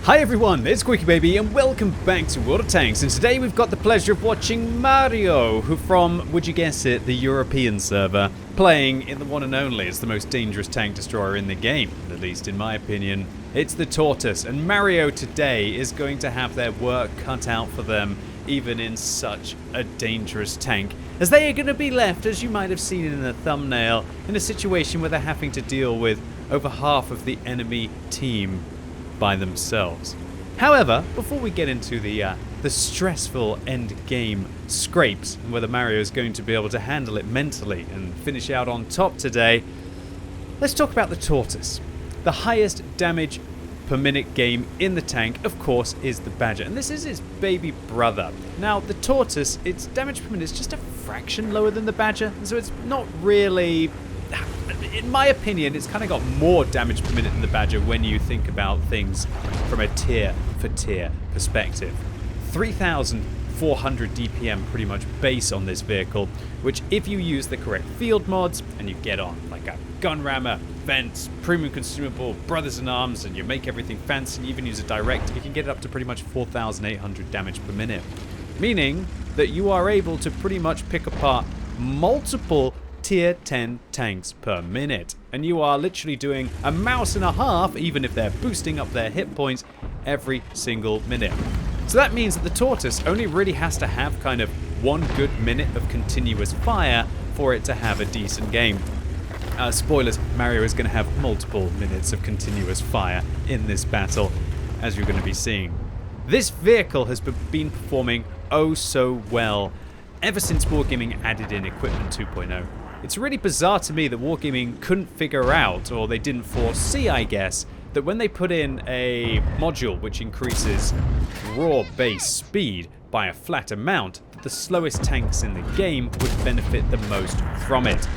Hi everyone, it's QuickyBaby and welcome back to World of Tanks, and today we've got the pleasure of watching Mario, who from, would you guess it, the European server, playing in the one and only. It's the most dangerous tank destroyer in the game, at least in my opinion. It's the Tortoise, and Mario today is going to have their work cut out for them, even in such a dangerous tank, as they are going to be left, as you might have seen in the thumbnail, in a situation where they're having to deal with over half of the enemy team by themselves. However, before we get into the stressful end game scrapes and whether Mario is going to be able to handle it mentally and finish out on top today, let's talk about the Tortoise. The highest damage per minute game in the tank, of course, is the Badger, and this is its baby brother. Now, the Tortoise, its damage per minute is just a fraction lower than the Badger, so it's not really... In my opinion, it's kind of got more damage per minute than the Badger when you think about things from a tier for tier perspective. 3,400 DPM pretty much base on this vehicle, which if you use the correct field mods and you get on like a gun rammer, vents, premium consumable, brothers in arms, and you make everything fancy and you even use a direct, you can get it up to pretty much 4,800 damage per minute. Meaning that you are able to pretty much pick apart multiple tier 10 tanks per minute, and you are literally doing a mouse and a half, even if they're boosting up their hit points every single minute. So that means that the Tortoise only really has to have kind of one good minute of continuous fire for it to have a decent game. Spoilers, Mario is going to have multiple minutes of continuous fire in this battle, as you're going to be seeing. This vehicle has been performing oh so well ever since Wargaming added in Equipment 2.0. It's really bizarre to me that Wargaming couldn't figure out, or they didn't foresee, I guess, that when they put in a module which increases raw base speed by a flat amount, that the slowest tanks in the game would benefit the most from it.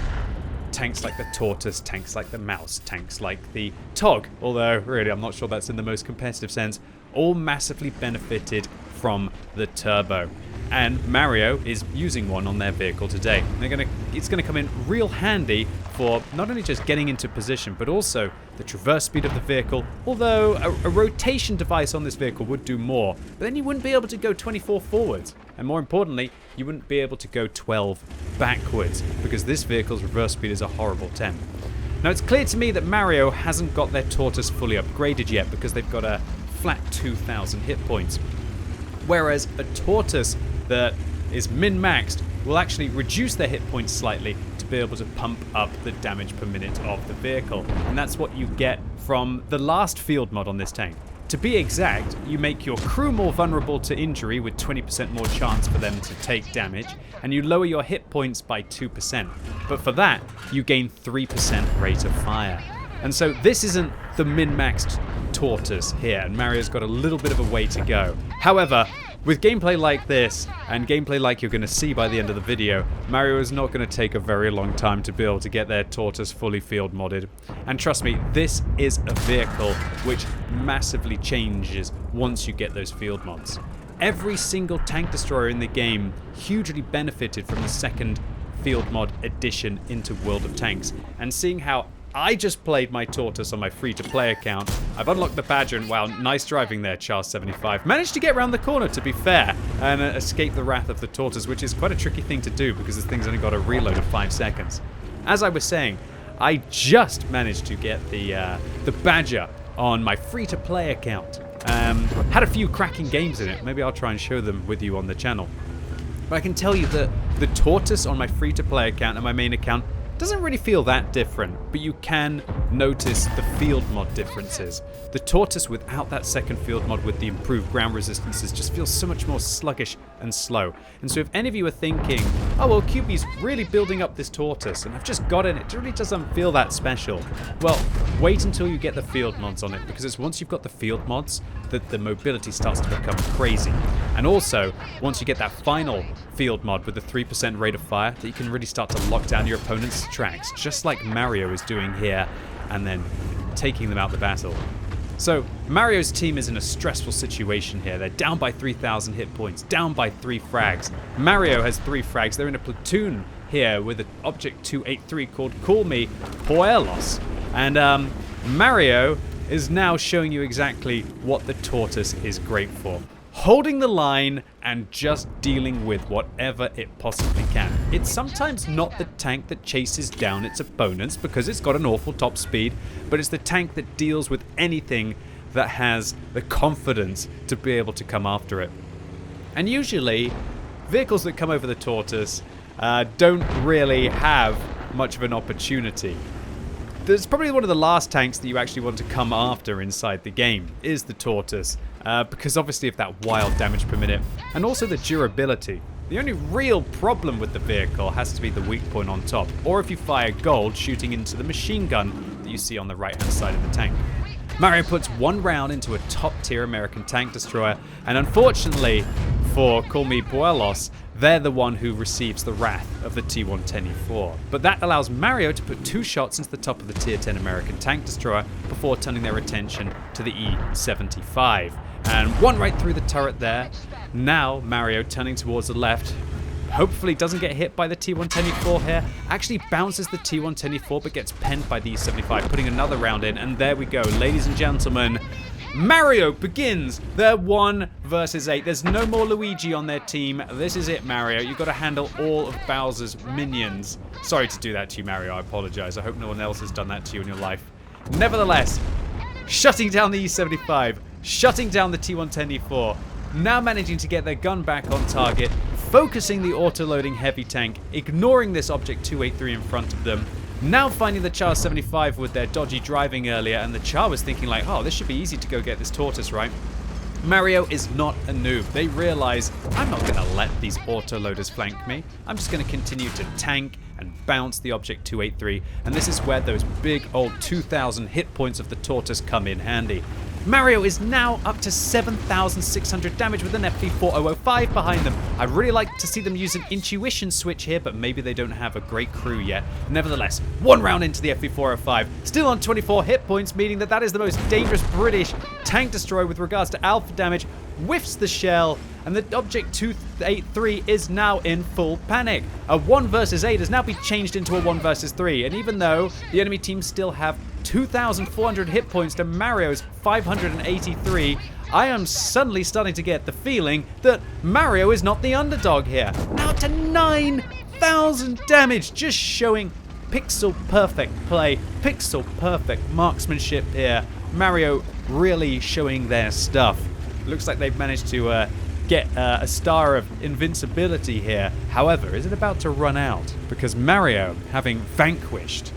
Tanks like the Tortoise, tanks like the Mouse, tanks like the Tog, although really I'm not sure that's in the most competitive sense, all massively benefited from the turbo. And Mario is using one on their vehicle today. It's going to come in real handy for not only just getting into position, but also the traverse speed of the vehicle, although a rotation device on this vehicle would do more, but then you wouldn't be able to go 24 forwards, and more importantly, you wouldn't be able to go 12 backwards, because this vehicle's reverse speed is a horrible 10. Now, it's clear to me that Mario hasn't got their Tortoise fully upgraded yet, because they've got a flat 2,000 hit points, whereas a Tortoise that is min-maxed will actually reduce their hit points slightly to be able to pump up the damage per minute of the vehicle. And that's what you get from the last field mod on this tank. To be exact, you make your crew more vulnerable to injury with 20% more chance for them to take damage, and you lower your hit points by 2%. But for that, you gain 3% rate of fire. And so this isn't the min-maxed Tortoise here, and Mario's got a little bit of a way to go. However, with gameplay like this, and gameplay like you're going to see by the end of the video, Mario is not going to take a very long time to be able to get their Tortoise fully field modded. And trust me, this is a vehicle which massively changes once you get those field mods. Every single tank destroyer in the game hugely benefited from the second field mod addition into World of Tanks. And seeing how I just played my Tortoise on my free-to-play account. I've unlocked the Badger, and wow, nice driving there, Charles75. Managed to get around the corner, to be fair, and escape the wrath of the Tortoise, which is quite a tricky thing to do because this thing's only got a reload of 5 seconds. As I was saying, I just managed to get the Badger on my free-to-play account. Had a few cracking games in it. Maybe I'll try and show them with you on the channel. But I can tell you that the Tortoise on my free-to-play account and my main account doesn't really feel that different, but you can notice the field mod differences. The Tortoise without that second field mod with the improved ground resistances just feels so much more sluggish and slow. And so if any of you are thinking, oh well, QB's really building up this Tortoise and I've just got it really doesn't feel that special. Well, wait until you get the field mods on it, because it's once you've got the field mods that the mobility starts to become crazy. And also, once you get that final field mod with the 3% rate of fire, that you can really start to lock down your opponent's tracks, just like Mario is doing here, and then taking them out the battle. So Mario's team is in a stressful situation here. They're down by 3,000 hit points, down by 3 frags. Mario has 3 frags. They're in a platoon here with an Object 283 called Call Me Poelos. And Mario is now showing you exactly what the Tortoise is great for. Holding the line and just dealing with whatever it possibly can. It's sometimes not the tank that chases down its opponents because it's got an awful top speed, but it's the tank that deals with anything that has the confidence to be able to come after it. And usually, vehicles that come over the Tortoise don't really have much of an opportunity. There's probably one of the last tanks that you actually want to come after inside the game is the Tortoise, because obviously of that wild damage per minute, and also the durability. The only real problem with the vehicle has to be the weak point on top, or if you fire gold shooting into the machine gun that you see on the right hand side of the tank. Mario puts one round into a top tier American tank destroyer, and unfortunately for Call Me Buelos, they're the one who receives the wrath of the T-110E4. But that allows Mario to put 2 shots into the top of the tier 10 American tank destroyer before turning their attention to the E-75. And one right through the turret there. Now Mario turning towards the left, hopefully doesn't get hit by the T-110E4 here, actually bounces the T-110E4 but gets penned by the E-75, putting another round in, and there we go, ladies and gentlemen. Mario begins their 1 versus 8. There's no more Luigi on their team. This is it, Mario. You've got to handle all of Bowser's minions. Sorry to do that to you, Mario. I apologize. I hope no one else has done that to you in your life. Nevertheless, shutting down the E-75, shutting down the T-110E4, now managing to get their gun back on target, focusing the auto-loading heavy tank, ignoring this Object 283 in front of them, now finding the Char 75 with their dodgy driving earlier, and the Char was thinking like, oh, this should be easy to go get this Tortoise, right? Mario is not a noob. They realize, I'm not going to let these auto-loaders flank me. I'm just going to continue to tank and bounce the Object 283, and this is where those big old 2,000 hit points of the Tortoise come in handy. Mario is now up to 7,600 damage with an FV4005 behind them. I'd really like to see them use an intuition switch here, but maybe they don't have a great crew yet. Nevertheless, 1 round into the FV405, still on 24 hit points, meaning that is the most dangerous British tank destroyer with regards to alpha damage, whiffs the shell, and the Object 283 is now in full panic. A 1 versus 8 has now been changed into a 1 versus 3, and even though the enemy team still have 2,400 hit points to Mario's 583, I am suddenly starting to get the feeling that Mario is not the underdog here. Now to 9,000 damage, just showing pixel perfect play, pixel perfect marksmanship here. Mario really showing their stuff. Looks like they've managed to get a star of invincibility here. However, is it about to run out? Because Mario, having vanquished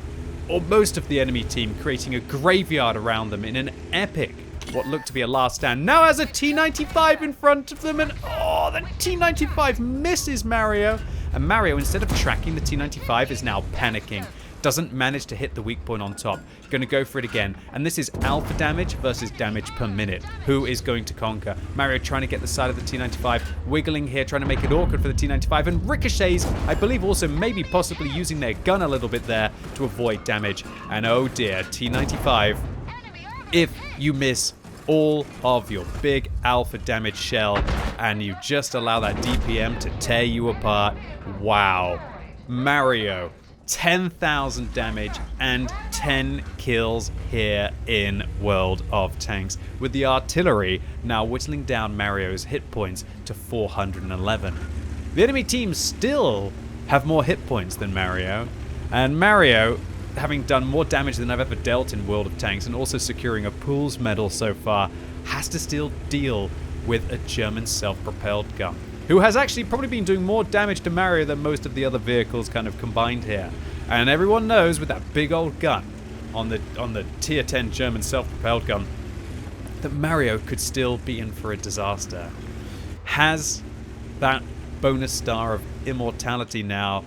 or most of the enemy team, creating a graveyard around them in an epic, what looked to be a last stand, now has a T-95 in front of them, and oh, the T-95 misses Mario. And Mario, instead of tracking the T-95, is now panicking. Doesn't manage to hit the weak point on top. Going to go for it again. And this is alpha damage versus damage per minute. Who is going to conquer? Mario trying to get the side of the T-95. Wiggling here, trying to make it awkward for the T-95. And ricochets, I believe also maybe possibly using their gun a little bit there to avoid damage. And oh dear, T-95. If you miss all of your big alpha damage shell and you just allow that DPM to tear you apart, wow. Mario, 10,000 damage and 10 kills here in World of Tanks, with the artillery now whittling down Mario's hit points to 411. The enemy team still have more hit points than Mario, and Mario, having done more damage than I've ever dealt in World of Tanks and also securing a Pools medal so far, has to still deal with a German self-propelled gun, who has actually probably been doing more damage to Mario than most of the other vehicles kind of combined here. And everyone knows with that big old gun on the tier 10 German self-propelled gun that Mario could still be in for a disaster. Has that bonus star of immortality now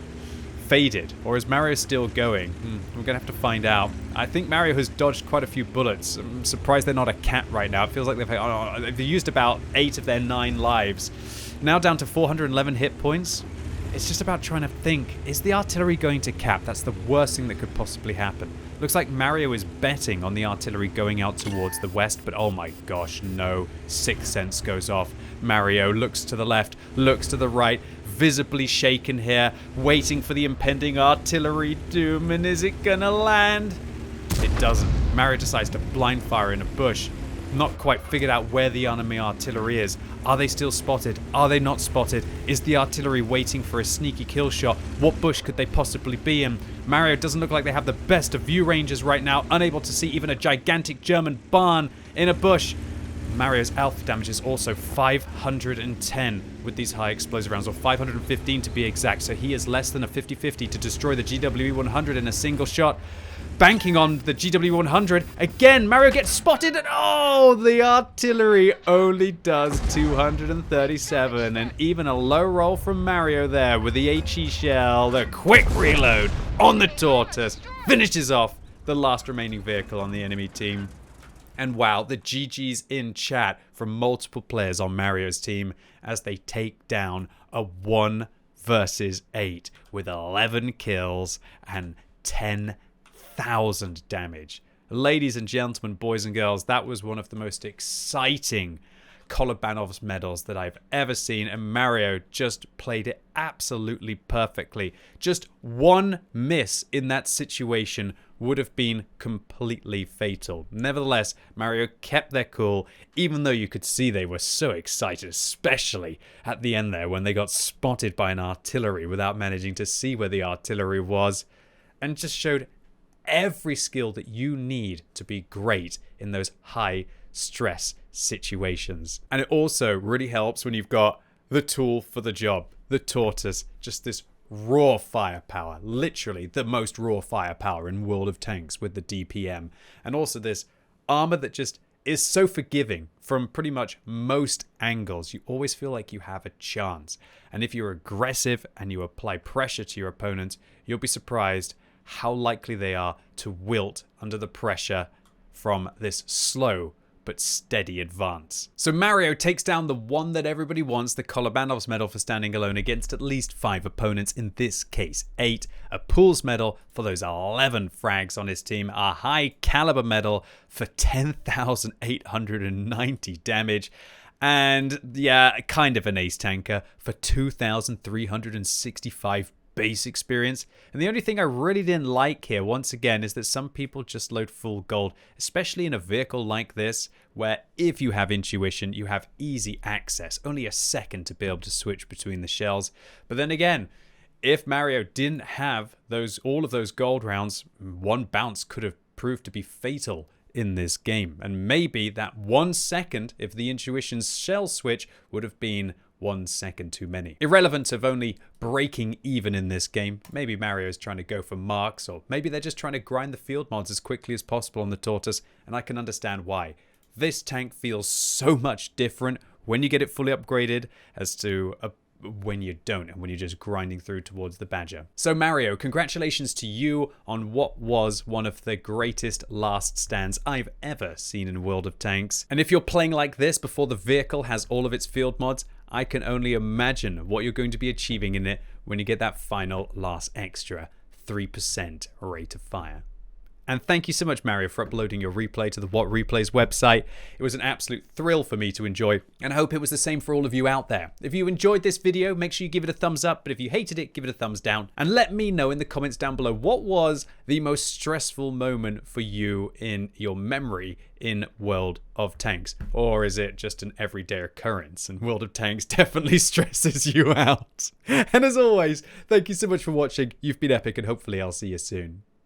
faded, or is Mario still going? We're gonna have to find out. I think Mario has dodged quite a few bullets. I'm surprised they're not a cat right now. It feels like they've used about 8 of their 9 lives. Now down to 411 hit points. It's just about trying to think, is the artillery going to cap? That's the worst thing that could possibly happen. Looks like Mario is betting on the artillery going out towards the west, but oh my gosh, no. Sixth sense goes off. Mario looks to the left, looks to the right, visibly shaken here, waiting for the impending artillery doom, and is it gonna land? It doesn't. Mario decides to blind fire in a bush. Not quite figured out where the enemy artillery is. Are they still spotted? Are they not spotted? Is the artillery waiting for a sneaky kill shot? What bush could they possibly be in? Mario doesn't look like they have the best of view ranges right now, unable to see even a gigantic German barn in a bush. Mario's alpha damage is also 510 with these high explosive rounds, or 515 to be exact, so he is less than a 50-50 to destroy the GW100 in a single shot. Banking on the GW100. Again, Mario gets spotted, and oh, the artillery only does 237. And even a low roll from Mario there with the HE shell. The quick reload on the Tortoise finishes off the last remaining vehicle on the enemy team. And wow, the GG's in chat from multiple players on Mario's team as they take down a 1 versus 8 with 11 kills and 10,000 damage. Ladies and gentlemen, boys and girls, that was one of the most exciting Kolobанов's medals that I've ever seen, and Mario just played it absolutely perfectly. Just one miss in that situation would have been completely fatal. Nevertheless, Mario kept their cool, even though you could see they were so excited, especially at the end there when they got spotted by an artillery without managing to see where the artillery was, and just showed every skill that you need to be great in those high stress situations. And it also really helps when you've got the tool for the job, the Tortoise, just this raw firepower, literally the most raw firepower in World of Tanks with the DPM, and also this armor that just is so forgiving from pretty much most angles. You always feel like you have a chance, and if you're aggressive and you apply pressure to your opponent, you'll be surprised how likely they are to wilt under the pressure from this slow but steady advance. So Mario takes down the one that everybody wants, the Kolobанов's medal for standing alone against at least 5 opponents, in this case 8, a Pools medal for those 11 frags on his team, a high caliber medal for 10,890 damage, and yeah, kind of an ace tanker for 2,365 base experience. And the only thing I really didn't like here, once again, is that some people just load full gold, especially in a vehicle like this, where if you have intuition, you have easy access, only a second to be able to switch between the shells. But then again, if Mario didn't have all of those gold rounds, one bounce could have proved to be fatal in this game. And maybe that 1 second, if the intuition's shell switch, would have been 1 second too many. Irrelevant of only breaking even in this game. Maybe Mario's trying to go for marks, or maybe they're just trying to grind the field mods as quickly as possible on the Tortoise, and I can understand why. This tank feels so much different when you get it fully upgraded as to when you don't, and when you're just grinding through towards the Badger. So Mario, congratulations to you on what was one of the greatest last stands I've ever seen in World of Tanks. And if you're playing like this before the vehicle has all of its field mods, I can only imagine what you're going to be achieving in it when you get that final last extra 3% rate of fire. And thank you so much, Mario, for uploading your replay to the What Replays website. It was an absolute thrill for me to enjoy, and I hope it was the same for all of you out there. If you enjoyed this video, make sure you give it a thumbs up, but if you hated it, give it a thumbs down. And let me know in the comments down below, what was the most stressful moment for you in your memory in World of Tanks? Or is it just an everyday occurrence and World of Tanks definitely stresses you out? And as always, thank you so much for watching. You've been epic, and hopefully I'll see you soon.